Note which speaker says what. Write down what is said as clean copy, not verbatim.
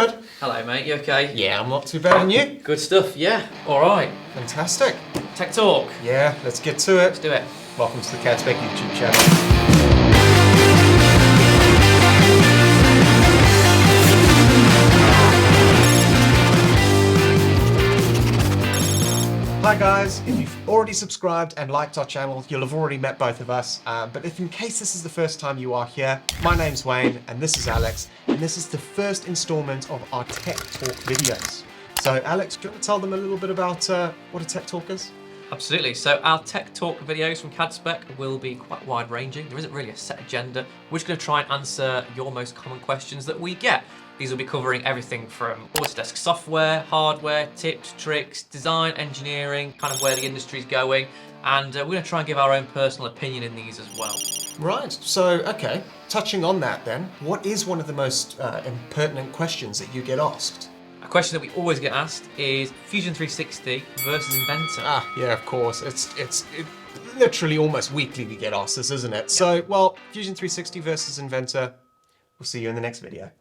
Speaker 1: Bernard.
Speaker 2: Hello, mate. You okay?
Speaker 1: Yeah, I'm not too bad, and you?
Speaker 2: Good stuff. Yeah. All right.
Speaker 1: Fantastic.
Speaker 2: Tech talk.
Speaker 1: Yeah, let's get to
Speaker 2: Let's
Speaker 1: it.
Speaker 2: do it.
Speaker 1: Welcome to the CAD-Spec YouTube channel. Hi guys, if you've already subscribed and liked our channel, you'll have already met both of us. But if in case this is the first time you are here, my name's Wayne and this is Alex, and this is the first installment of our Tech Talk videos. So Alex, do you want to tell them a little bit about what a Tech Talk is?
Speaker 2: Absolutely. So our Tech Talk videos from CAD-Spec will be quite wide-ranging. There isn't really a set agenda. We're just going to try and answer your most common questions that we get. These will be covering everything from Autodesk software, hardware, tips, tricks, design, engineering, kind of where the industry's going. And we're going to try and give our own personal opinion in these as well.
Speaker 1: Right, so okay, touching on that then, what is one of the most impertinent questions that you get asked?
Speaker 2: A question that we always get asked is Fusion 360 versus Inventor.
Speaker 1: Yeah, of course. It's literally almost weekly we get asked this, isn't it? So, well, Fusion 360 versus Inventor. We'll see you in the next video.